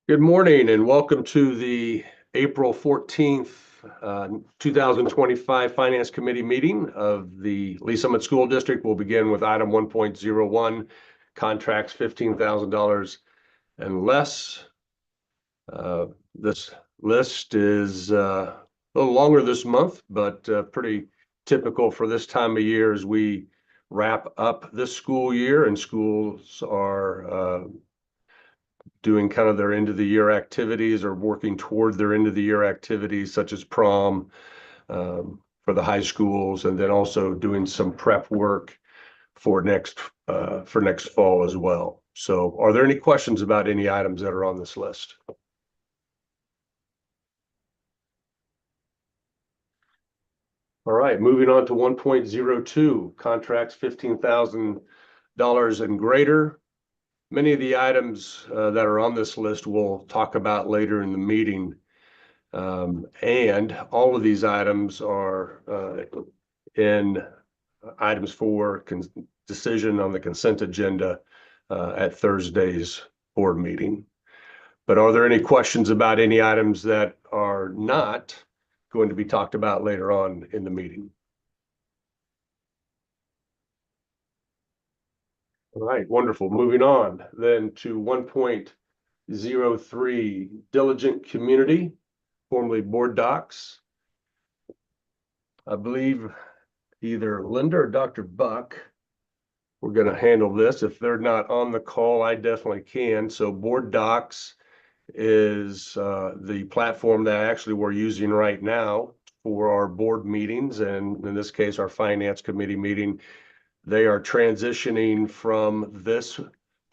Good morning and welcome to the April 14th, 2025 Finance Committee meeting of the Lee Summit School District. We'll begin with item 1.01, contracts $15,000 and less. This list is a little longer this month, but pretty typical for this time of year as we wrap up this school year and schools are doing kind of their end of the year activities or working toward their end of the year activities such as prom for the high schools, and then also doing some prep work for next fall as well. So are there any questions about any items that are on this list? All right, moving on to 1.02, contracts $15,000 and greater. Many of the items that are on this list we'll talk about later in the meeting. And all of these items are in items for decision on the consent agenda at Thursday's board meeting. But are there any questions about any items that are not going to be talked about later on in the meeting? All right, wonderful. Moving on then to 1.03, diligent community, formerly board docs. I believe either Linda or Dr. Buck, we're going to handle this. If they're not on the call, I definitely can. So board docs is the platform that actually we're using right now for our board meetings, and in this case, our finance committee meeting. They are transitioning from this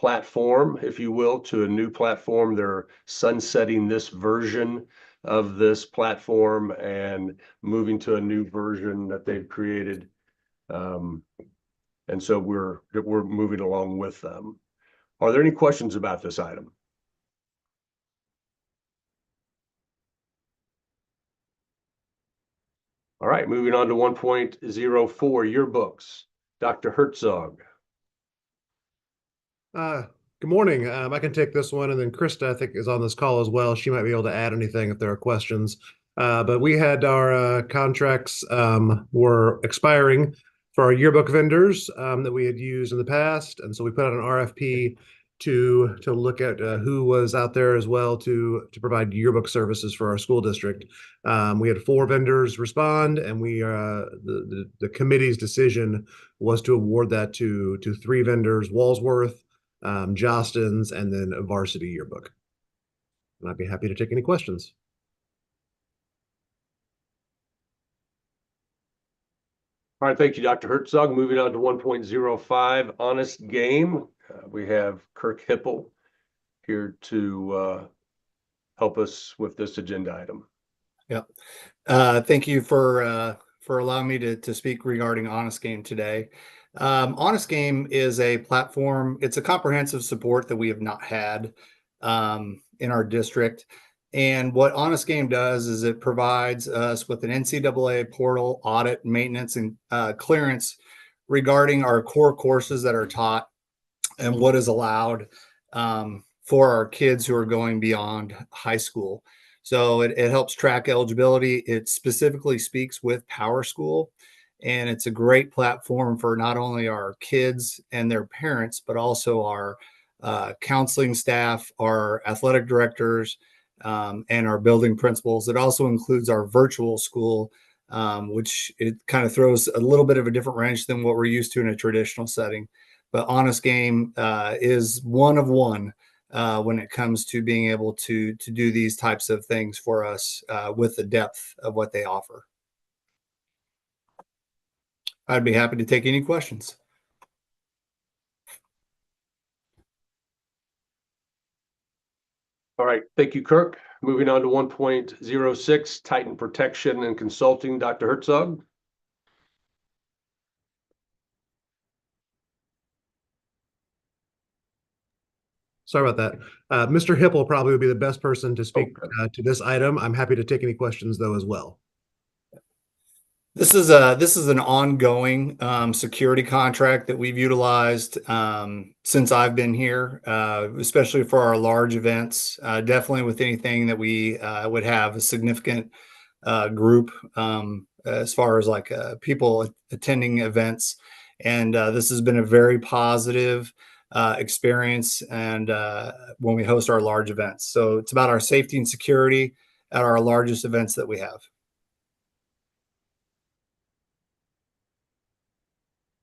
platform, if you will, to a new platform. They're sunsetting this version of this platform and moving to a new version that they've created. And so we're moving along with them. Are there any questions about this item? All right, moving on to 1.04, yearbooks. Dr. Herzog. Good morning. I can take this one, and then Krista, I think, is on this call as well. She might be able to add anything if there are questions. But we had our contracts were expiring for our yearbook vendors that we had used in the past, and so we put out an RFP to look at who was out there as well to provide yearbook services for our school district. We had 4 vendors respond, and the committee's decision was to award that to 3 vendors: Walsworth, Jostens, and then a Varsity Yearbook. And I'd be happy to take any questions. All right, thank you, Dr. Herzog. Moving on to 1.05, honest game. We have Kirk Hipple here to help us with this agenda item. Yep. Thank you for allowing me to speak regarding Honest Game today. Honest Game is a platform. It's a comprehensive support that we have not had in our district. And what Honest Game does is it provides us with an NCAA portal audit, maintenance, and clearance regarding our core courses that are taught and what is allowed for our kids who are going beyond high school. So it helps track eligibility. It specifically speaks with PowerSchool, and it's a great platform for not only our kids and their parents, but also our counseling staff, our athletic directors, and our building principals. It also includes our virtual school, which it kind of throws a little bit of a different wrench than what we're used to in a traditional setting. But Honest Game is one of one when it comes to being able to do these types of things for us with the depth of what they offer. I'd be happy to take any questions. All right, thank you, Kirk. Moving on to 1.06, Titan Protection and Consulting, Dr. Herzog. Sorry about that. Mr. Hipple probably would be the best person to speak to this item. I'm happy to take any questions, though, as well. This is an ongoing security contract that we've utilized since I've been here, especially for our large events. Definitely with anything that we would have a significant group as far as like people attending events, and this has been a very positive experience. And when we host our large events, so it's about our safety and security at our largest events that we have.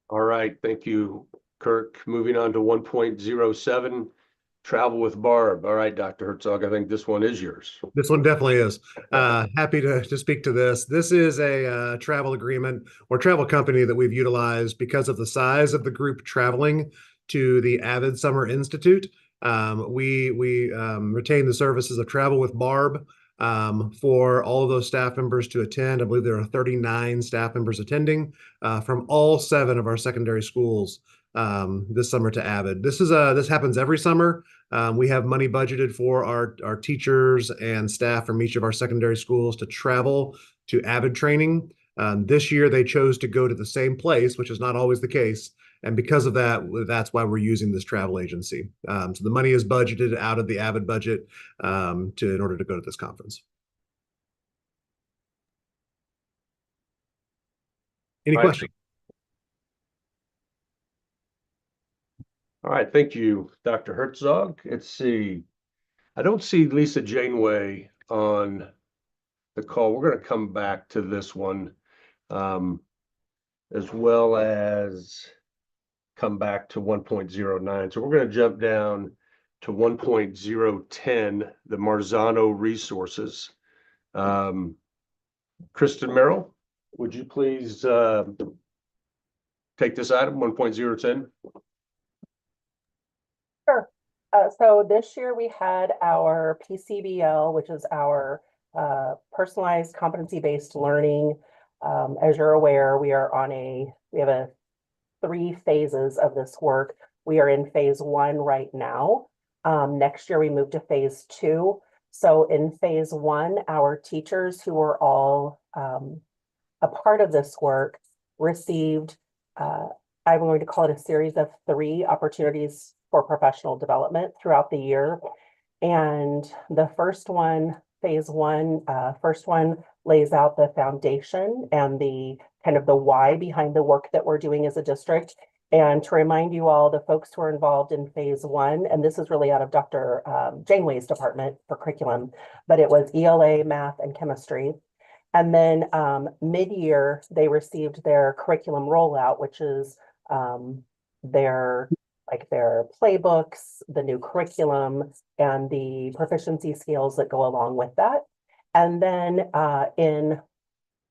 All right, thank you, Kirk. Moving on to 1.07, travel with Barb. All right, Dr. Herzog, I think this one is yours. This one definitely is. Happy to speak to this. This is a travel agreement or travel company that we've utilized because of the size of the group traveling to the Avid Summer Institute. We retain the services of Travel with Barb for all of those staff members to attend. I believe there are 39 staff members attending from all 7 of our secondary schools this summer to Avid. This happens every summer. We have money budgeted for our teachers and staff from each of our secondary schools to travel to Avid training. This year, they chose to go to the same place, which is not always the case. And because of that, that's why we're using this travel agency. So the money is budgeted out of the Avid budget in order to go to this conference. Any questions? All right, thank you, Dr. Herzog. Let's see. I don't see Lisa Janeway on the call. We're going to come back to this one, as well as come back to 1.09. So we're going to jump down to 1.010, the Marzano resources. Kristen Merrill, would you please take this item, 1.010? Sure. So this year we had our PCBL, which is our personalized competency-based learning. As you're aware, we have 3 phases of this work. We are in phase 1 right now. Next year we move to phase 2. So in phase 1, our teachers who were all a part of this work received, I'm going to call it a series of 3 opportunities for professional development throughout the year. And the first one, phase 1, first one lays out the foundation and the kind of the why behind the work that we're doing as a district. And to remind you all, the folks who are involved in phase 1, and this is really out of Dr. Janeway's department for curriculum, but it was ELA, math, and chemistry. And then mid-year, they received their curriculum rollout, which is their playbooks, the new curriculum, and the proficiency scales that go along with that. And then in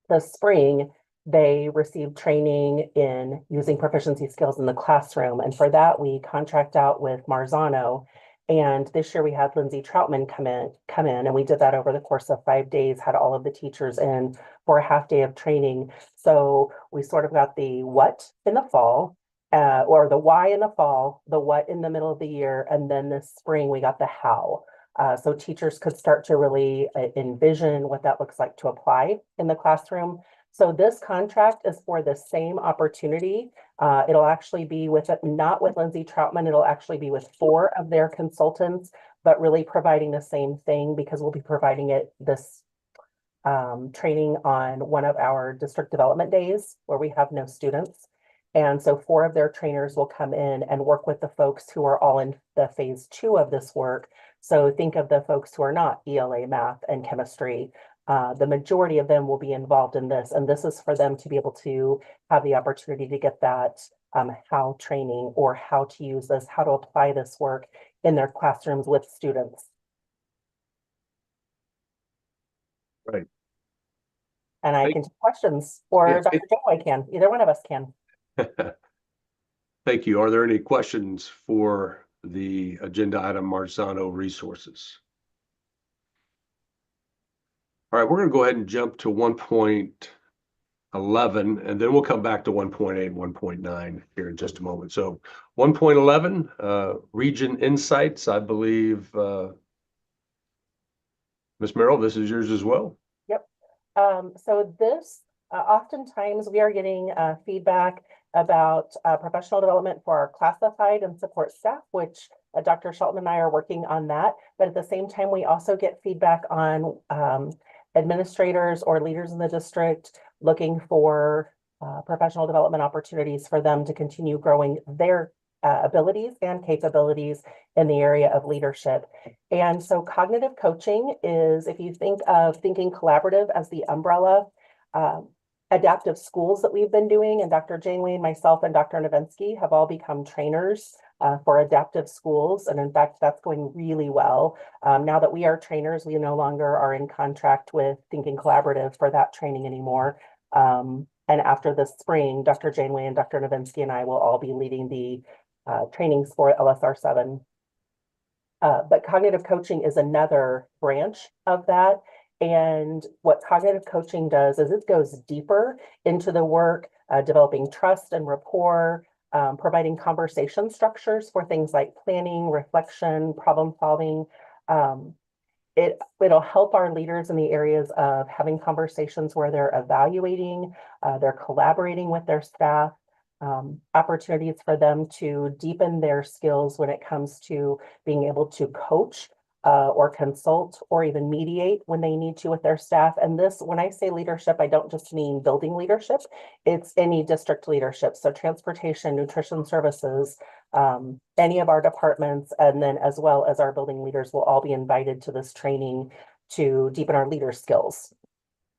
the spring, they received training in using proficiency skills in the classroom. And for that, we contract out with Marzano. And this year we had Lindsay Troutman come in, and we did that over the course of 5 days, had all of the teachers in for a half day of training. So we sort of got the what in the fall, or the why in the fall, the what in the middle of the year, and then this spring we got the how. So teachers could start to really envision what that looks like to apply in the classroom. So this contract is for the same opportunity. It'll actually be not with Lindsay Troutman, it'll actually be with 4 of their consultants, but really providing the same thing because we'll be providing this training on one of our district development days where we have no students. And so 4 of their trainers will come in and work with the folks who are all in the phase 2 of this work. So think of the folks who are not ELA, math, and chemistry. The majority of them will be involved in this, and this is for them to be able to have the opportunity to get that how training or how to use this, how to apply this work in their classrooms with students. Right. And I can take questions, or Yeah, Dr. Janeway can. Either one of us can. Thank you. Are there any questions for the agenda item Marzano resources? All right, we're going to go ahead and jump to 1.11, and then we'll come back to 1.8, 1.9 here in just a moment. So 1.11, region insights, I believe, Ms. Merrill, this is yours as well. Yep. So this Oftentimes we are getting feedback about professional development for our classified and support staff, which Dr. Shelton and I are working on that. But at the same time, we also get feedback on administrators or leaders in the district looking for professional development opportunities for them to continue growing their abilities and capabilities in the area of leadership. And so cognitive coaching is, if you think of thinking collaborative as the umbrella, adaptive schools that we've been doing, and Dr. Janeway and myself and Dr. Nowinski have all become trainers for adaptive schools. And in fact, that's going really well. Now that we are trainers, we no longer are in contract with Thinking Collaborative for that training anymore. And after the spring, Dr. Janeway and Dr. Nowinski and I will all be leading the trainings for LSR7. But cognitive coaching is another branch of that. And what cognitive coaching does is it goes deeper into the work, developing trust and rapport, providing conversation structures for things like planning, reflection, problem solving. It'll help our leaders in the areas of having conversations where they're evaluating, they're collaborating with their staff, opportunities for them to deepen their skills when it comes to being able to coach or consult or even mediate when they need to with their staff. And this, when I say leadership, I don't just mean building leadership, it's any district leadership. So transportation, nutrition services, any of our departments, and then as well as our building leaders will all be invited to this training to deepen our leader skills.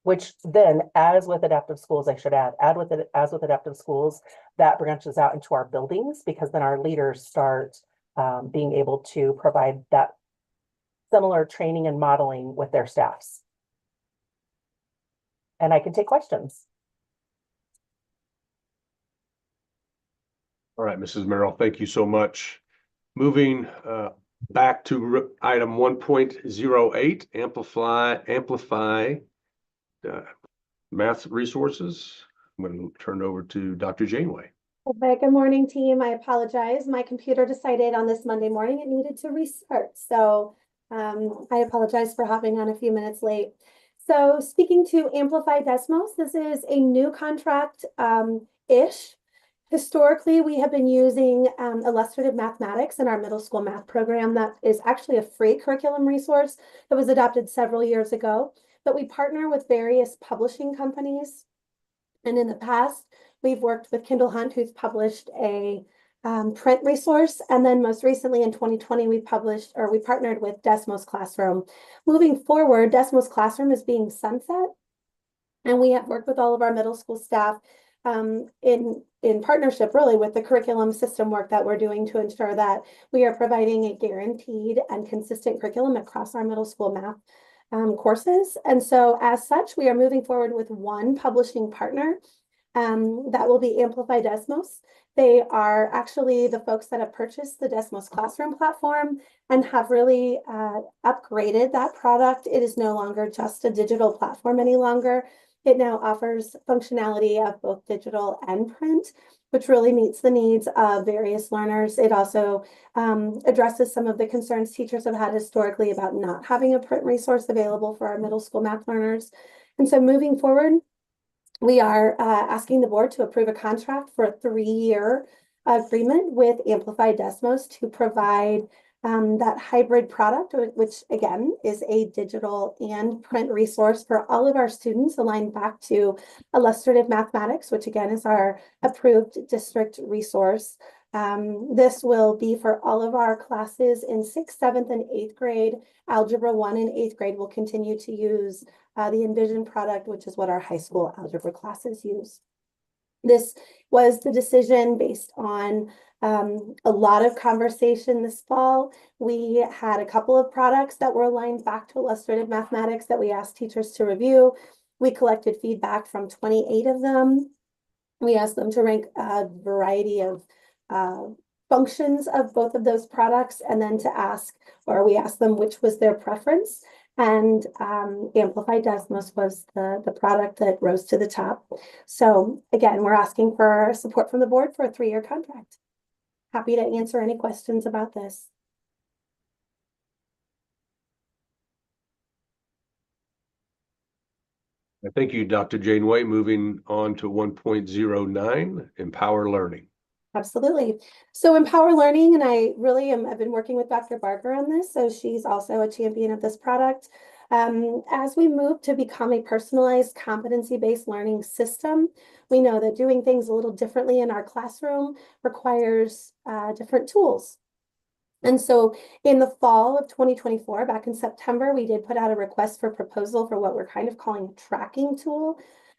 Which then, as with adaptive schools, I should add, as with adaptive schools, that branches out into our buildings, because then our leaders start being able to provide that similar training and modeling with their staffs. And I can take questions. All right, Mrs. Merrill, thank you so much. Moving back to item 1.08, amplify math resources. I'm going to turn it over to Dr. Janeway. Okay, good morning, team. I apologize. My computer decided on this Monday morning it needed to restart. So I apologize for hopping on a few minutes late. So speaking to Amplify Desmos, this is a new contract-ish. Historically, we have been using illustrative mathematics in our middle school math program. That is actually a free curriculum resource that was adopted several years ago. But we partner with various publishing companies. And in the past, we've worked with Kindle Hunt, who's published a print resource. And then most recently in 2020, we partnered with Desmos Classroom. Moving forward, Desmos Classroom is being sunset. And we have worked with all of our middle school staff in partnership really with the curriculum system work that we're doing to ensure that we are providing a guaranteed and consistent curriculum across our middle school math courses. And so as such, we are moving forward with one publishing partner that will be Amplify Desmos. They are actually the folks that have purchased the Desmos Classroom platform and have really upgraded that product. It is no longer just a digital platform any longer. It now offers functionality of both digital and print, which really meets the needs of various learners. It also addresses some of the concerns teachers have had historically about not having a print resource available for our middle school math learners. And so moving forward, we are asking the board to approve a contract for a 3-year agreement with Amplify Desmos to provide that hybrid product, which again is a digital and print resource for all of our students, aligned back to illustrative mathematics, which again is our approved district resource. This will be for all of our classes in 6th, 7th, and 8th grade. Algebra 1 and 8th grade will continue to use the Envision product, which is what our high school algebra classes use. This was the decision based on a lot of conversation this fall. We had a couple of products that were aligned back to illustrative mathematics that we asked teachers to review. We collected feedback from 28 of them. We asked them to rank a variety of functions of both of those products, and then to ask, or we asked them which was their preference. And Amplify Desmos was the product that rose to the top. So again, we're asking for support from the board for a 3-year contract. Happy to answer any questions about this. Thank you, Dr. Janeway. Moving on to 1.09, Empower Learning. Absolutely. So Empower Learning, and I've been working with Dr. Barker on this, so she's also a champion of this product. As we move to become a personalized competency-based learning system, we know that doing things a little differently in our classroom requires different tools. And so in the fall of 2024, back in September, we did put out a request for proposal for what we're kind of calling a tracking tool.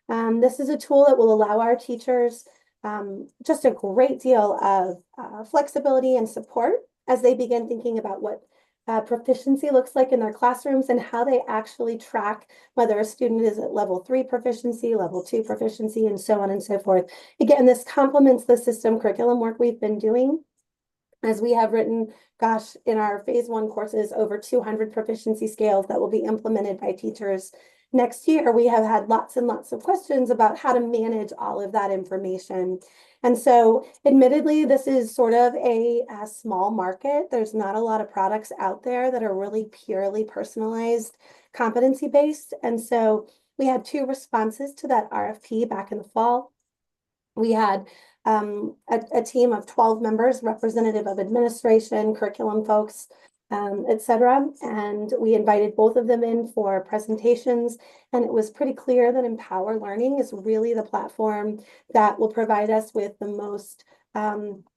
This is a tool that will allow our teachers just a great deal of flexibility and support as they begin thinking about what proficiency looks like in their classrooms and how they actually track whether a student is at level 3 proficiency, level 2 proficiency, and so on and so forth. Again, this complements the system curriculum work we've been doing, as we have written, gosh, in our phase 1 courses, over 200 proficiency scales that will be implemented by teachers next year. We have had lots and lots of questions about how to manage all of that information. And so admittedly, this is sort of a small market. There's not a lot of products out there that are really purely personalized, competency-based. And so we had 2 responses to that RFP back in the fall. We had a team of 12 members, representative of administration, curriculum folks, et cetera. And we invited both of them in for presentations. And it was pretty clear that Empower Learning is really the platform that will provide us with the most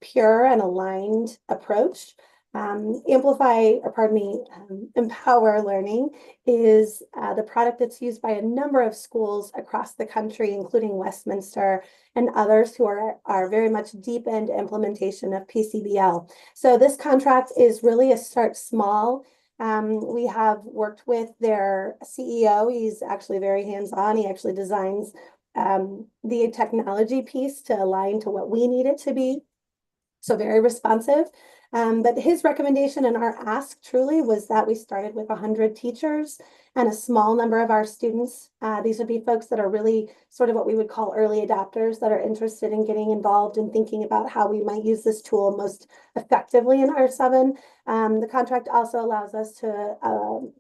pure and aligned approach. Empower Learning is the product that's used by a number of schools across the country, including Westminster and others who are very much deep into implementation of PCBL. So this contract is really a start small. We have worked with their CEO. He's actually very hands-on. He actually designs the technology piece to align to what we need it to be. So very responsive. But his recommendation and our ask truly was that we started with 100 teachers and a small number of our students. These would be folks that are really sort of what we would call early adopters that are interested in getting involved and thinking about how we might use this tool most effectively in R7. The contract also allows us to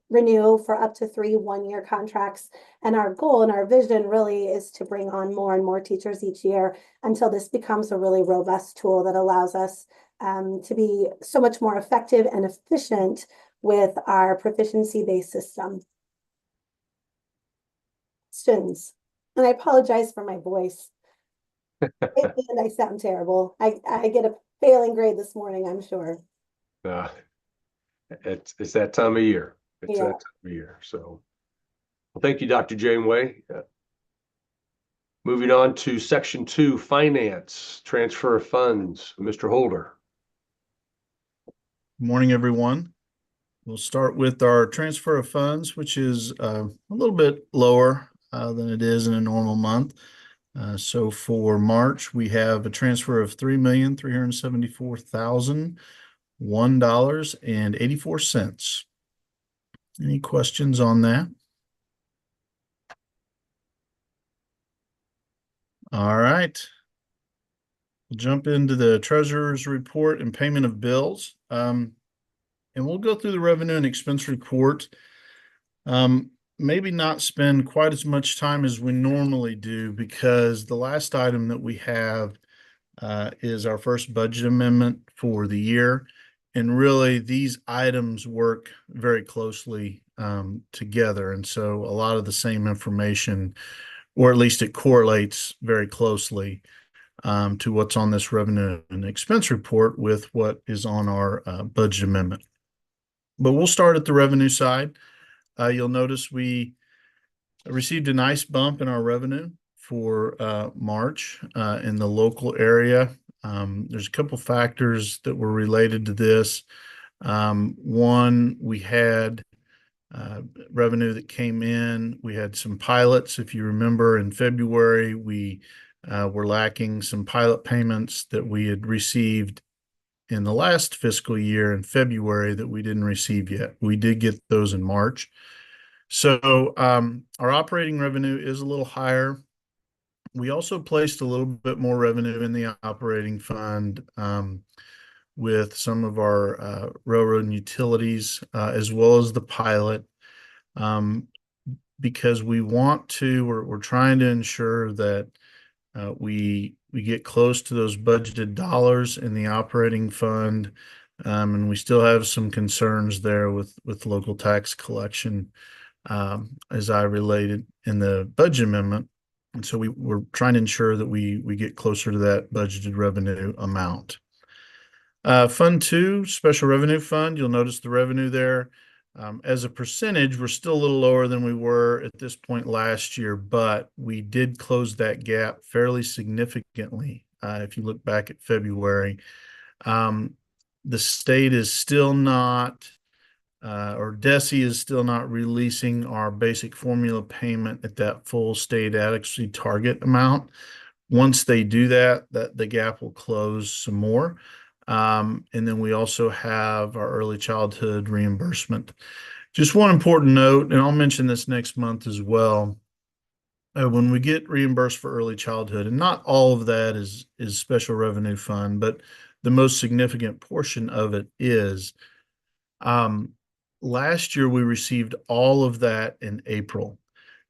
renew for up to 3 one-year contracts. And our goal and our vision really is to bring on more and more teachers each year until this becomes a really robust tool that allows us to be so much more effective and efficient with our proficiency-based system. Students, and I apologize for my voice. And I sound terrible. I get a failing grade this morning, I'm sure. It's that time of year. It's Yeah. that time of year. So, well, thank you, Dr. Janeway. Moving on to section 2, finance, transfer of funds, Mr. Holder. Good morning, everyone. We'll start with our transfer of funds, which is a little bit lower than it is in a normal month. So for March, we have a transfer of $3,374,001.84. Any questions on that? All right. We'll jump into the treasurer's report and payment of bills. And we'll go through the revenue and expense report. Maybe not spend quite as much time as we normally do, because the last item that we have is our first budget amendment for the year. And really, these items work very closely together. And so a lot of the same information, or at least it correlates very closely to what's on this revenue and expense report with what is on our budget amendment. But we'll start at the revenue side. You'll notice we received a nice bump in our revenue for March in the local area. There's a couple factors that were related to this. One, we had revenue that came in. We had some pilots. If you remember, in February, we were lacking some pilot payments that we had received in the last fiscal year in February that we didn't receive yet. We did get those in March. So our operating revenue is a little higher. We also placed a little bit more revenue in the operating fund with some of our railroad and utilities, as well as the pilot. because we're trying to ensure that we get close to those budgeted dollars in the operating fund, and we still have some concerns there with local tax collection, as I related in the budget amendment. And so we're trying to ensure that we get closer to that budgeted revenue amount. Fund 2, Special Revenue Fund, you'll notice the revenue there. As a percentage, we're still a little lower than we were at this point last year, but we did close that gap fairly significantly. If you look back at February, the state is still not, or DESE is still not releasing our basic formula payment at that full state adequacy target amount. Once they do that, the gap will close some more. And then we also have our early childhood reimbursement. Just one important note, and I'll mention this next month as well. When we get reimbursed for early childhood, and not all of that is special revenue fund, but the most significant portion of it is. Last year we received all of that in April.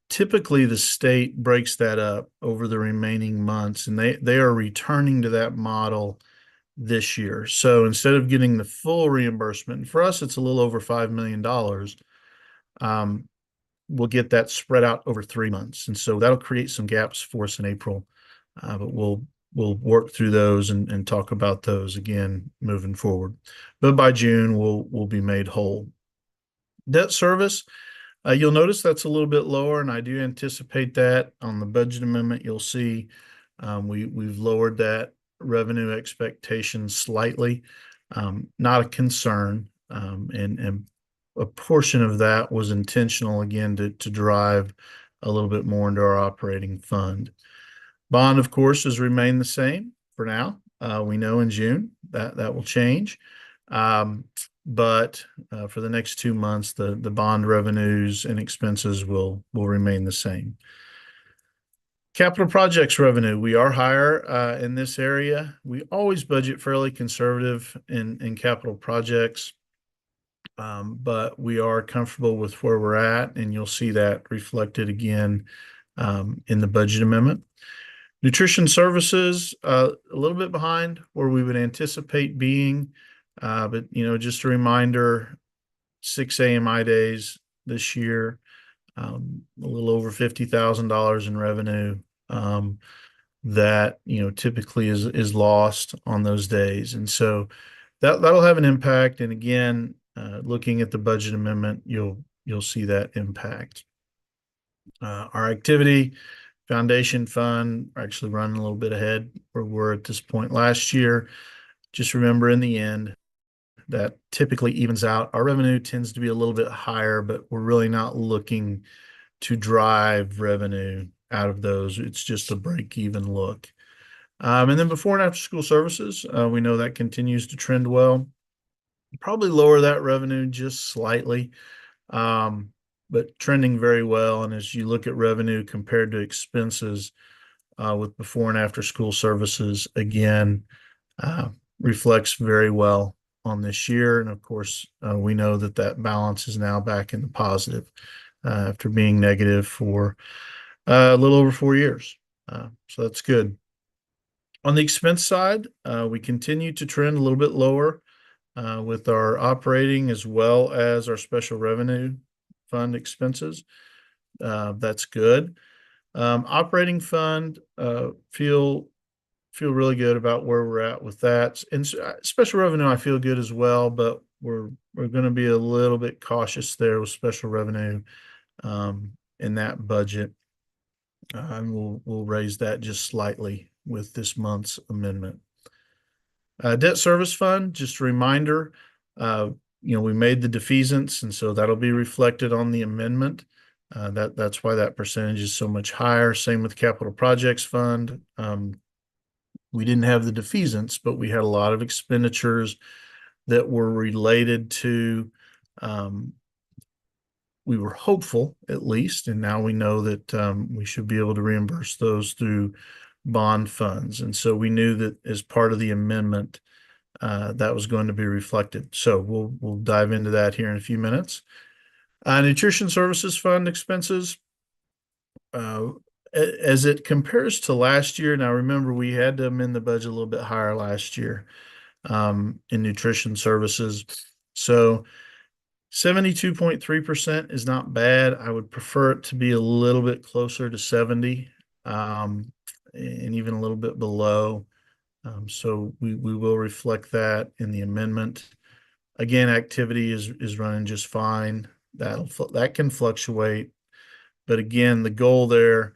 Typically, the state breaks that up over the remaining months, and they are returning to that model this year. So instead of getting the full reimbursement, for us, it's a little over $5 million. We'll get that spread out over 3 months. And so that'll create some gaps for us in April. But we'll work through those and talk about those again moving forward. But by June, we'll be made whole. Debt service, you'll notice that's a little bit lower, and I do anticipate that on the budget amendment. You'll see we've lowered that revenue expectation slightly. Not a concern, and a portion of that was intentional, again, to drive a little bit more into our operating fund. Bond, of course, has remained the same for now. We know in June that will change. But for the next 2 months, the bond revenues and expenses will remain the same. Capital projects revenue, we are higher in this area. We always budget fairly conservative in capital projects, but we are comfortable with where we're at, and you'll see that reflected again in the budget amendment. Nutrition services, a little bit behind where we would anticipate being, but just a reminder, 6 AMI days this year, a little over $50,000 in revenue that typically is lost on those days, and so that'll have an impact. And again, looking at the budget amendment, you'll see that impact. Our activity foundation fund are actually running a little bit ahead where we're at this point last year. Just remember, in the end, that typically evens out. Our revenue tends to be a little bit higher, but we're really not looking to drive revenue out of those. It's just a break-even look. And then before and after school services, we know that continues to trend well. Probably lower that revenue just slightly, but trending very well. And as you look at revenue compared to expenses with before and after school services, again, reflects very well on this year. And of course, we know that balance is now back in the positive after being negative for a little over 4 years. So that's good. On the expense side, we continue to trend a little bit lower with our operating as well as our special revenue fund expenses. That's good. Operating fund, feel really good about where we're at with that. And special revenue, I feel good as well, but we're going to be a little bit cautious there with special revenue in that budget. And we'll raise that just slightly with this month's amendment. Debt service fund, just a reminder, we made the defeasance, and so that'll be reflected on the amendment. That's why that percentage is so much higher. Same with capital projects fund. We didn't have the defeasance, but we had a lot of expenditures that were related to, we were hopeful at least, and now we know that we should be able to reimburse those through bond funds. And so we knew that as part of the amendment, that was going to be reflected. So we'll dive into that here in a few minutes. Nutrition Services Fund expenses, as it compares to last year. Now, remember, we had to amend the budget a little bit higher last year in nutrition services. So 72.3% is not bad. I would prefer it to be a little bit closer to 70, and even a little bit below. So we will reflect that in the amendment. Again, activity is running just fine. That can fluctuate, but again, the goal there,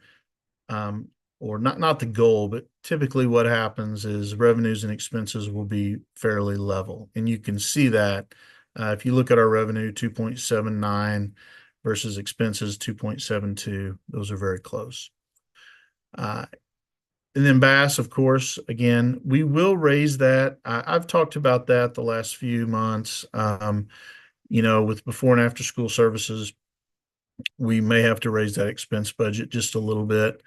or not the goal, but typically what happens is revenues and expenses will be fairly level, and you can see that if you look at our revenue 2.79 versus expenses 2.72, those are very close. And then Bass, of course, again, we will raise that. I've talked about that the last few months. With before and after school services, we may have to raise that expense budget just a little bit.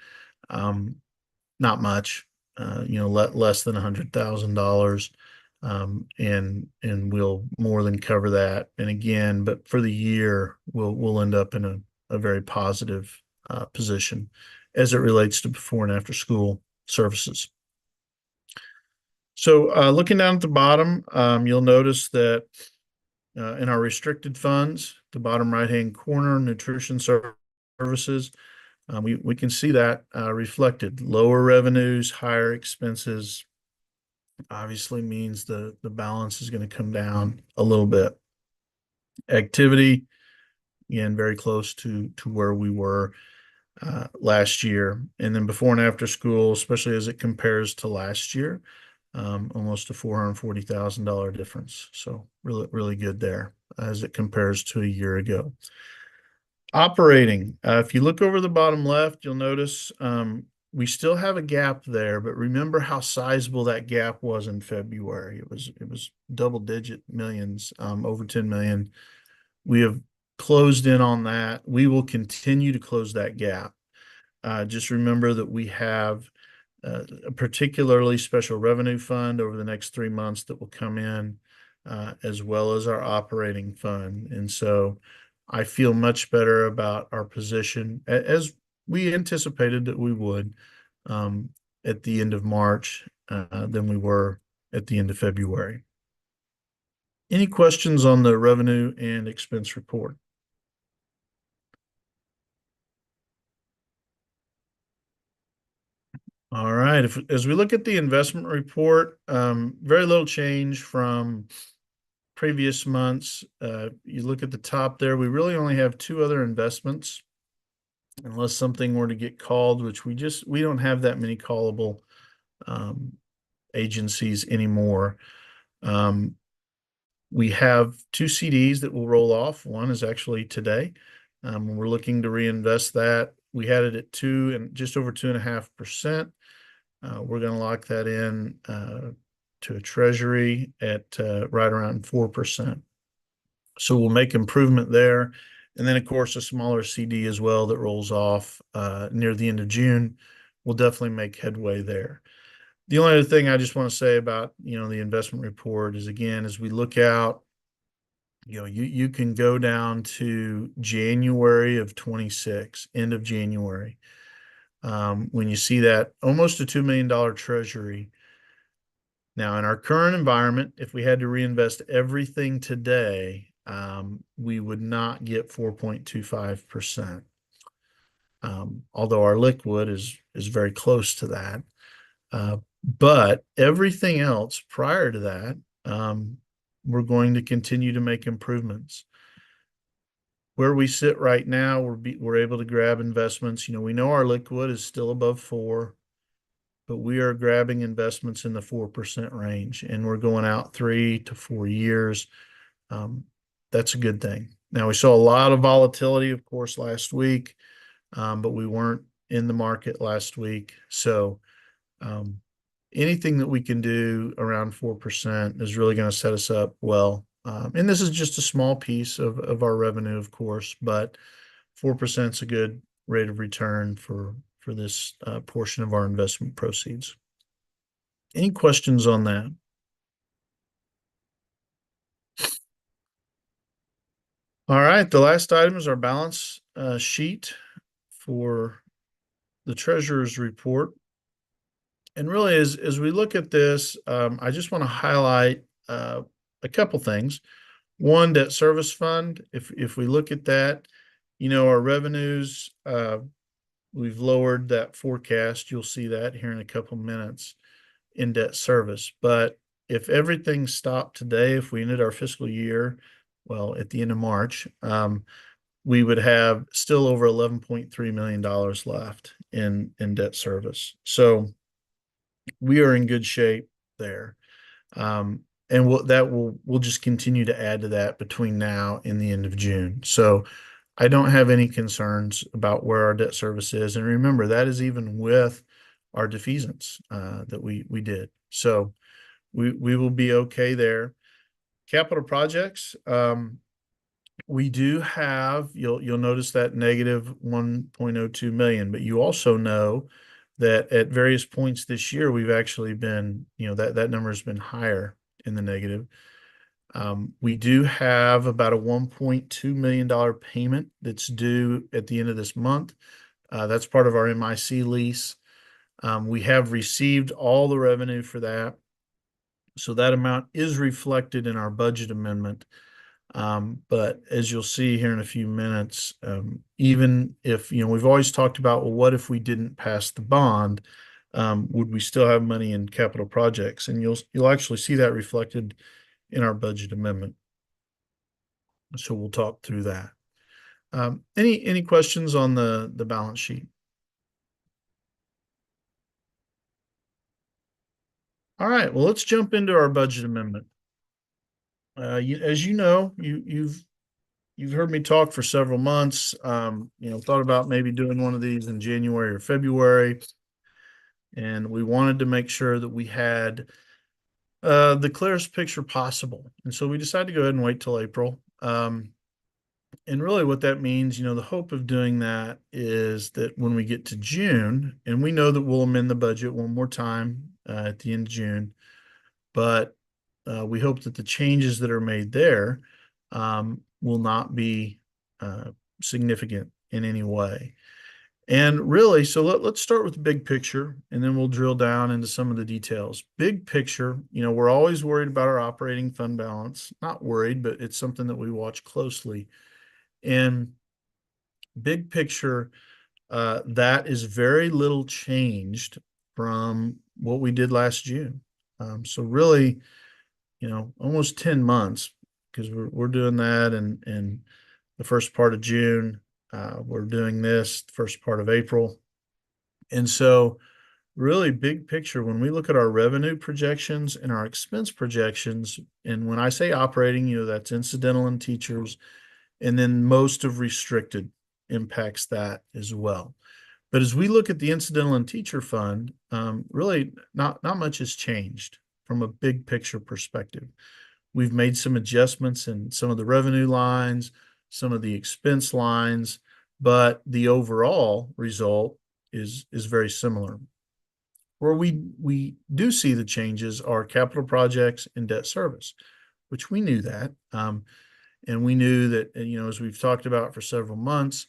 Not much, less than $100,000. And we'll more than cover that. And again, but for the year, we'll end up in a very positive position as it relates to before and after school services. So looking down at the bottom, you'll notice that in our restricted funds, the bottom right-hand corner, nutrition services, we can see that reflected. Lower revenues, higher expenses, obviously means the balance is going to come down a little bit. Activity, again, very close to where we were last year. And then before and after school, especially as it compares to last year, almost a $440,000 difference. So really, really good there as it compares to a year ago. Operating, if you look over the bottom left, you'll notice we still have a gap there, but remember how sizable that gap was in February. It was double-digit millions, over 10 million. We have closed in on that. We will continue to close that gap. Just remember that we have a particularly special revenue fund over the next 3 months that will come in, as well as our operating fund. And so I feel much better about our position, as we anticipated that we would, at the end of March than we were at the end of February. Any questions on the revenue and expense report? All right. As we look at the investment report, very little change from previous months. You look at the top there, we really only have 2 other investments, unless something were to get called, which we don't have that many callable agencies anymore. We have 2 CDs that will roll off. One is actually today. We're looking to reinvest that. We had it at 2 and just over 2.5%. We're going to lock that in to a treasury at right around 4%. So we'll make improvement there. And then, of course, a smaller CD as well that rolls off near the end of June. We'll definitely make headway there. The only other thing I just want to say about, the investment report is, again, as we look out, you can go down to January of 26, end of January, when you see that almost a $2 million treasury. Now, in our current environment, if we had to reinvest everything today, we would not get 4.25%. Although our liquid is very close to that. But everything else prior to that, we're going to continue to make improvements. Where we sit right now, we're able to grab investments. We know our liquid is still above 4, but we are grabbing investments in the 4% range, and we're going out 3 to 4 years. That's a good thing. Now, we saw a lot of volatility, of course, last week, but we weren't in the market last week. So anything that we can do around 4% is really going to set us up well. And this is just a small piece of our revenue, of course, but 4% is a good rate of return for this portion of our investment proceeds. Any questions on that? All right, the last item is our balance sheet for the treasurer's report. And really, as we look at this, I just want to highlight a couple things. One, debt service fund. If we look at that, our revenues, we've lowered that forecast. You'll see that here in a couple minutes in debt service. But if everything stopped today, if we ended our fiscal year, well, at the end of March, we would have still over $11.3 million left in debt service. So we are in good shape there. And we'll just continue to add to that between now and the end of June. So I don't have any concerns about where our debt service is. And remember, that is even with our defeasance that we did. So we will be okay there. Capital projects, we do have, you'll notice that negative 1.02 million, but you also know that at various points this year, we've actually been, that number has been higher in the negative. We do have about a $1.2 million payment that's due at the end of this month. That's part of our MIC lease. We have received all the revenue for that. So that amount is reflected in our budget amendment. But as you'll see here in a few minutes, even if, we've always talked about, well, what if we didn't pass the bond? Would we still have money in capital projects? And you'll actually see that reflected in our budget amendment. So we'll talk through that. Any questions on the balance sheet? All right, well, let's jump into our budget amendment. As you know, you've heard me talk for several months. Thought about maybe doing one of these in January or February, and we wanted to make sure that we had the clearest picture possible. And so we decided to go ahead and wait till April. And really what that means, the hope of doing that is that when we get to June, and we know that we'll amend the budget one more time at the end of June, but we hope that the changes that are made there will not be significant in any way. And really, so let's start with the big picture, and then we'll drill down into some of the details. Big picture, we're always worried about our operating fund balance. Not worried, but it's something that we watch closely. And big picture, that is very little changed from what we did last June. So really, almost 10 months, because we're doing that in the first part of June. We're doing this first part of April. And so really big picture, when we look at our revenue projections and our expense projections, and when I say operating, that's incidental and teachers, and then most of restricted impacts that as well. But as we look at the incidental and teacher fund, really not much has changed from a big picture perspective. We've made some adjustments in some of the revenue lines, some of the expense lines, but the overall result is very similar. Where we do see the changes are capital projects and debt service, which we knew that. And we knew that, as we've talked about for several months,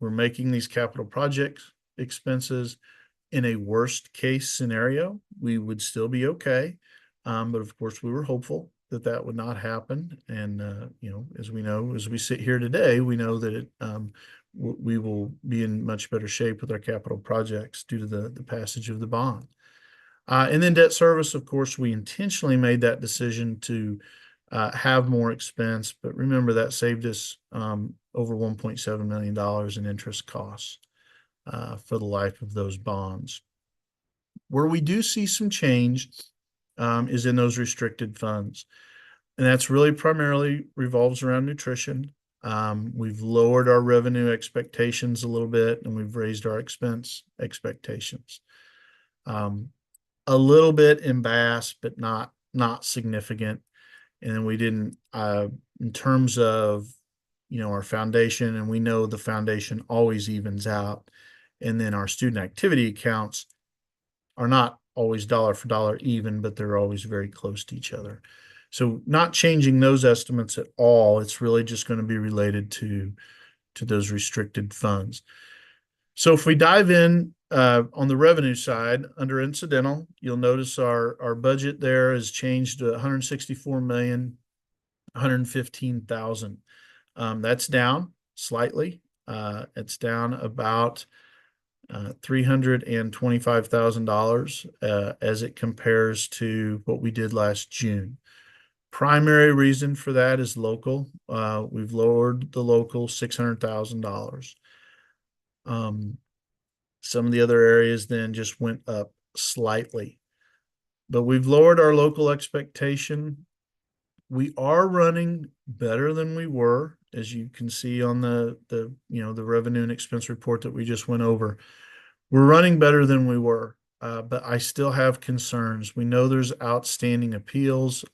we're making these capital project expenses. In a worst case scenario, we would still be okay. But of course, we were hopeful that would not happen. And, as we know, as we sit here today, we know that we will be in much better shape with our capital projects due to the passage of the bond. And then debt service, of course, we intentionally made that decision to have more expense, but remember that saved us over $1.7 million in interest costs for the life of those bonds. Where we do see some change is in those restricted funds. And that's really primarily revolves around nutrition. We've lowered our revenue expectations a little bit, and we've raised our expense expectations. A little bit in bass, but not significant. And then we didn't, in terms of, our foundation, and we know the foundation always evens out. And then our student activity accounts are not always dollar for dollar even, but they're always very close to each other. So not changing those estimates at all. It's really just going to be related to those restricted funds. So if we dive in on the revenue side under incidental, you'll notice our budget there has changed to 164 million, 115,000. That's down slightly. It's down about $325,000 as it compares to what we did last June. Primary reason for that is local. We've lowered the local $600,000. Some of the other areas then just went up slightly, but we've lowered our local expectation. We are running better than we were, as you can see on the revenue and expense report that we just went over. We're running better than we were, but I still have concerns. We know there's outstanding appeals.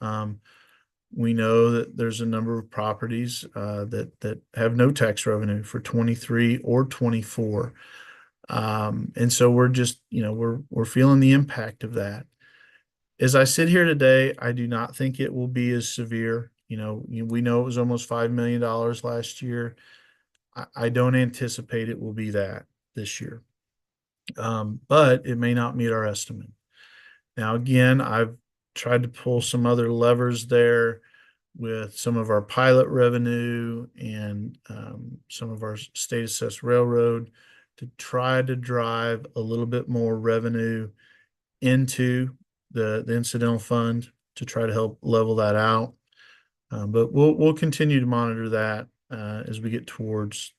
We know that there's a number of properties that have no tax revenue for 23 or 24. And so we're just, we're feeling the impact of that. As I sit here today, I do not think it will be as severe. We know it was almost $5 million last year. I don't anticipate it will be that this year. But it may not meet our estimate. Now, again, I've tried to pull some other levers there with some of our pilot revenue and some of our state assessed railroad to try to drive a little bit more revenue into the incidental fund to try to help level that out. But we'll continue to monitor that as we get towards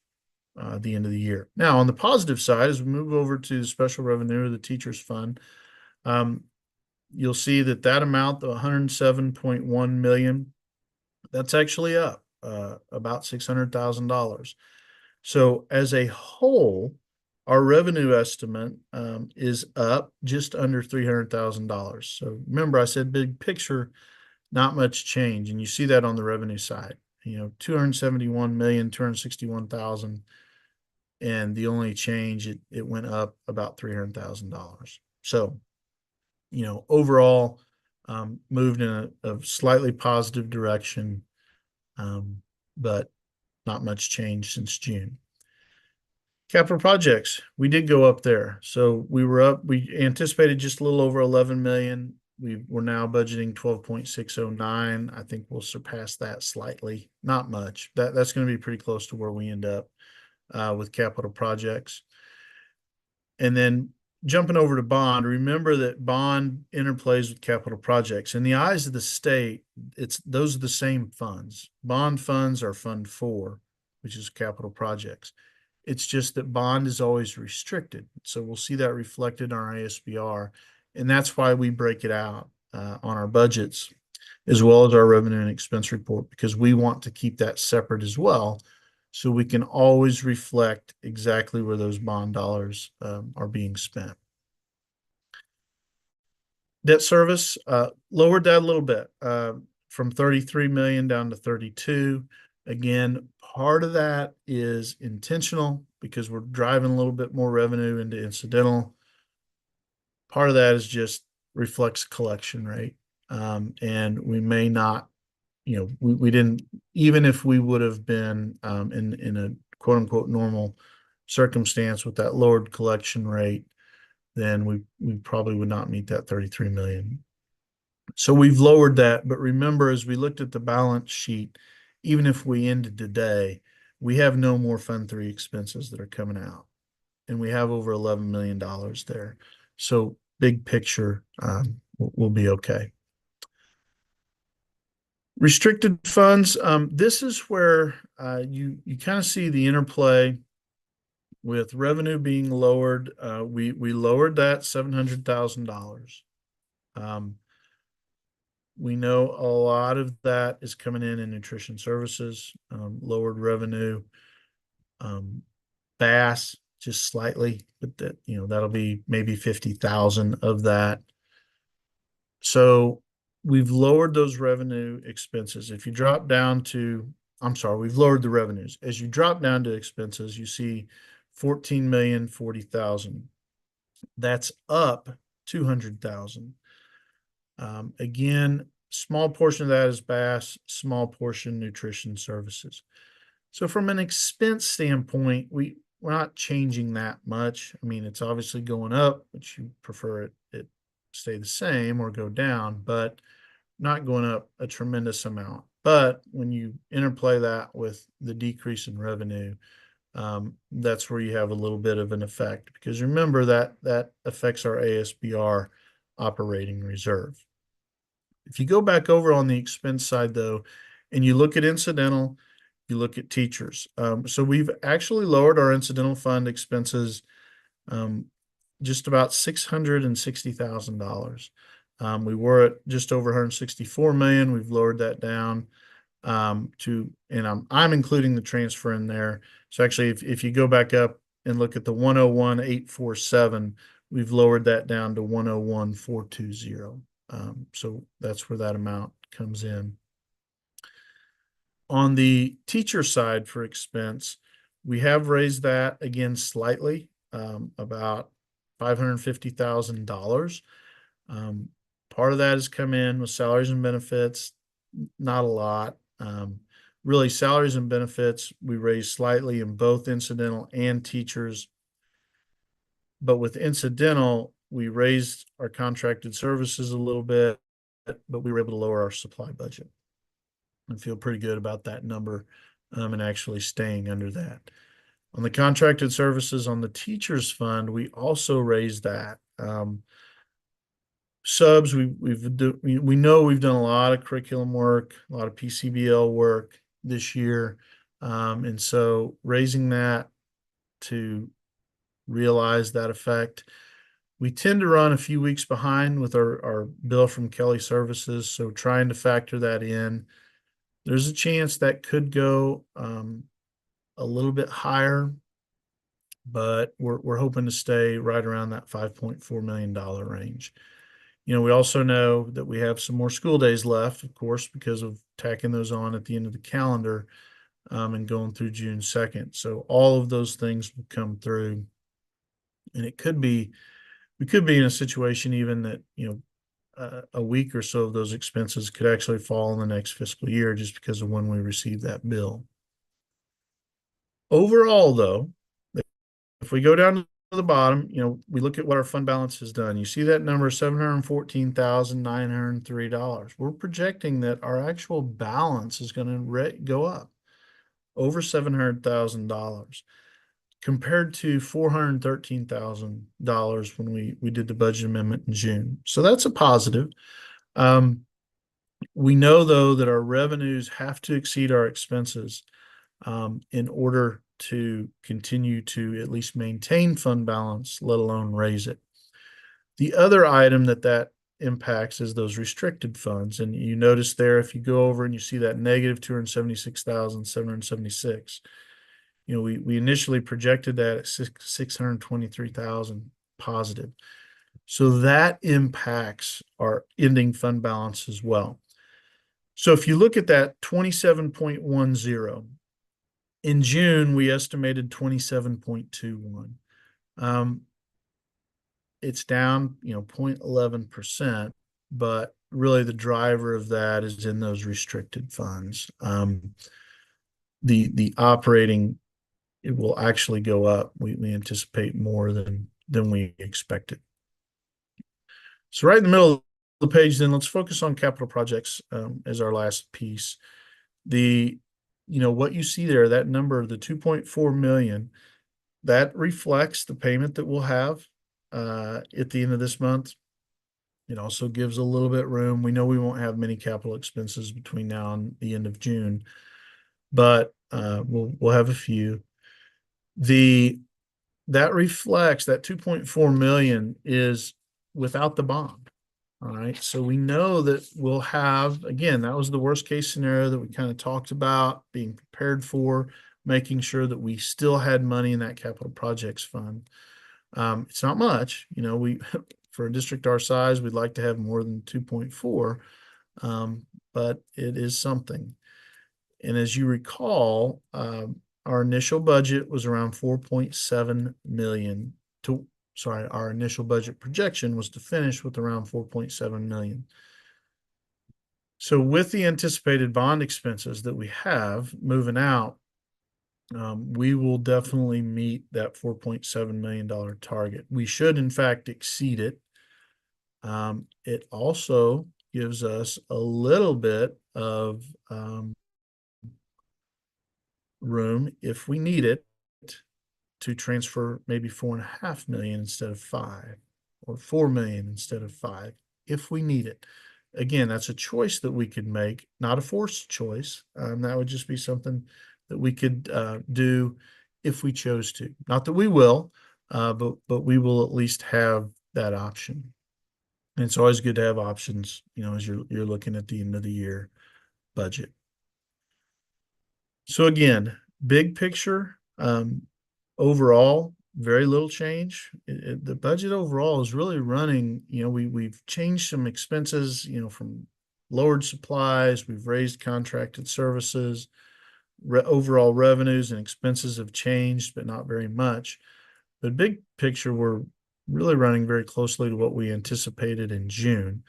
the end of the year. Now, on the positive side, as we move over to the special revenue or the teachers fund, you'll see that amount, the 107.1 million, that's actually up about $600,000. So as a whole, our revenue estimate is up just under $300,000. So remember, I said big picture, not much change, and you see that on the revenue side. 271,261,000, and the only change it went up about $300,000. So, overall, moved in a slightly positive direction, but not much change since June. Capital projects, we did go up there. So we anticipated just a little over 11 million. We're now budgeting 12.609. I think we'll surpass that slightly, not much. That's going to be pretty close to where we end up with capital projects. And then jumping over to bond, remember that bond interplays with capital projects. In the eyes of the state, those are the same funds. Bond funds are Fund 4, which is capital projects. It's just that bond is always restricted. So we'll see that reflected in our ASBR. And that's why we break it out on our budgets as well as our revenue and expense report, because we want to keep that separate as well, so we can always reflect exactly where those bond dollars are being spent. Debt service, lowered that a little bit from 33 million down to 32. Again, part of that is intentional because we're driving a little bit more revenue into incidental. Part of that is just reflects collection rate. And we may not, we didn't, even if we would have been in a quote unquote normal circumstance with that lowered collection rate, then we probably would not meet that 33 million. So we've lowered that. But remember, as we looked at the balance sheet, even if we ended today, we have no more Fund 3 expenses that are coming out. And we have over $11 million there. So big picture, we'll be okay. Restricted funds, this is where you kind of see the interplay with revenue being lowered. We lowered that $700,000. We know a lot of that is coming in nutrition services, lowered revenue. BASS just slightly, but that'll be maybe 50,000 of that. So we've lowered those revenue expenses. If you drop down to, we've lowered the revenues. As you drop down to expenses, you see 14,040,000. That's up 200,000. Again, Small portion of that is BAS, small portion nutrition services. So from an expense standpoint, we're not changing that much. I mean, it's obviously going up, but you prefer it stay the same or go down, but not going up a tremendous amount. But when you interplay that with the decrease in revenue, that's where you have a little bit of an effect, because remember that affects our ASBR operating reserve. If you go back over on the expense side though, and you look at incidental, you look at teachers. So we've actually lowered our incidental fund expenses just about $660,000. We were at just over 164 million. We've lowered that down and I'm including the transfer in there. So actually, if you go back up and look at the 101,847, we've lowered that down to 101,420. So that's where that amount comes in. On the teacher side for expense, we have raised that again slightly, about $550,000. Part of that has come in with salaries and benefits, not a lot. Really, salaries and benefits, we raised slightly in both incidental and teachers. But with incidental, we raised our contracted services a little bit, but we were able to lower our supply budget and feel pretty good about that number and actually staying under that. On the contracted services on the teachers fund, we also raised that. Subs, we know we've done a lot of curriculum work, a lot of PCBL work this year. And so raising that to realize that effect. We tend to run a few weeks behind with our bill from Kelly Services. So trying to factor that in. There's a chance that could go a little bit higher, but we're hoping to stay right around that $5.4 million range. You know, we also know that we have some more school days left, of course, because of tacking those on at the end of the calendar and going through June 2nd. So all of those things will come through. And we could be in a situation even that, you know, a week or so of those expenses could actually fall in the next fiscal year just because of when we receive that bill. Overall, though, if we go down to the bottom, you know, we look at what our fund balance has done. You see that number, $714,903. We're projecting that our actual balance is going to go up over $700,000 compared to $413,000 when we did the budget amendment in June. So that's a positive. We know, though, that our revenues have to exceed our expenses in order to continue to at least maintain fund balance, let alone raise it. The other item that impacts is those restricted funds. And you notice there, if you go over and you see that negative 276,776, you know, we initially projected that at 623,000 positive. So that impacts our ending fund balance as well. So if you look at that 27.10, in June, we estimated 27.21. It's down, you know, 0.11%, but really the driver of that is in those restricted funds. The operating, it will actually go up. We anticipate more than we expected. So right in the middle of the page, then let's focus on capital projects as our last piece. You know, what you see there, that number, the 2.4 million, that reflects the payment that we'll have at the end of this month. It also gives a little bit room. We know we won't have many capital expenses between now and the end of June, but we'll have a few. That reflects that 2.4 million is without the bond. All right. So we know that we'll have, again, that was the worst case scenario that we kind of talked about, being prepared for, making sure that we still had money in that capital projects fund. It's not much, you know, for a district our size, we'd like to have more than 2.4, but it is something. And as you recall, our initial budget was around 4.7 million our initial budget projection was to finish with around 4.7 million. So with the anticipated bond expenses that we have moving out, we will definitely meet that $4.7 million target. We should, in fact, exceed it. It also gives us a little bit of room, if we need it, to transfer maybe 4.5 million instead of 5, or 4 million instead of 5, if we need it. Again, that's a choice that we could make, not a forced choice. That would just be something that we could do if we chose to. Not that we will, but we will at least have that option. And it's always good to have options, as you're looking at the end of the year budget. So again, big picture, overall, very little change. The budget overall is really running, we've changed some expenses, from lowered supplies, we've raised contracted services, overall revenues and expenses have changed, but not very much. But big picture, we're really running very closely to what we anticipated in June.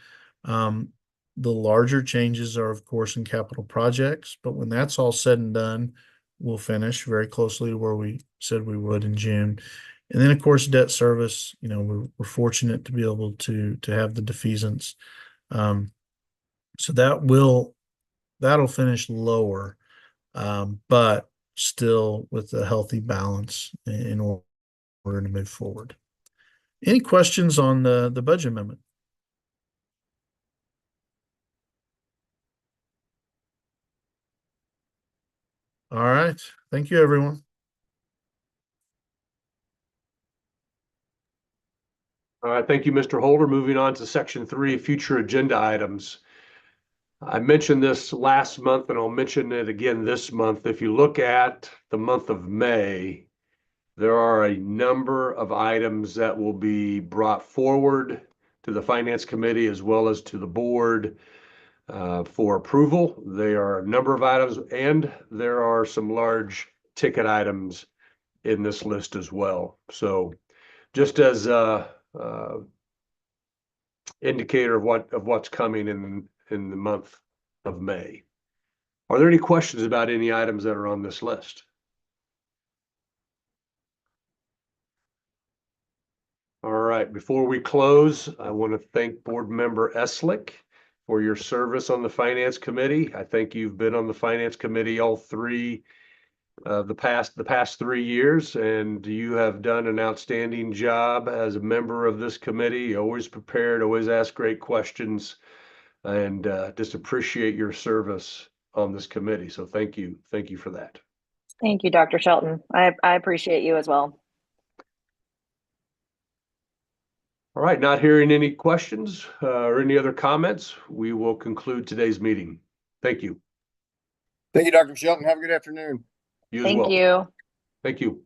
The larger changes are, of course, in capital projects, but when that's all said and done, we'll finish very closely to where we said we would in June. And then, of course, debt service, we're fortunate to be able to have the defeasance. So that'll finish lower, but still with a healthy balance in order to move forward. Any questions on the budget amendment? All right. Thank you, everyone. All right, thank you, Mr. Holder. Moving on to section 3, future agenda items. I mentioned this last month and I'll mention it again this month. If you look at the month of May, there are a number of items that will be brought forward to the Finance Committee as well as to the board for approval. There are a number of items, and there are some large ticket items in this list as well. So just as a indicator of what's coming in the month of May. Are there any questions about any items that are on this list? All right, before we close, I want to thank Board Member Eslick for your service on the Finance Committee. I think you've been on the Finance Committee all three the past 3 years, and you have done an outstanding job as a member of this committee. Always prepared, always ask great questions, and just appreciate your service on this committee. So thank you for that. Thank you, Dr. Shelton. I appreciate you as well. All right, not hearing any questions or any other comments, we will conclude today's meeting. Thank you. Thank you, Dr. Shelton. Have a good afternoon. You as Thank well. you. Thank you.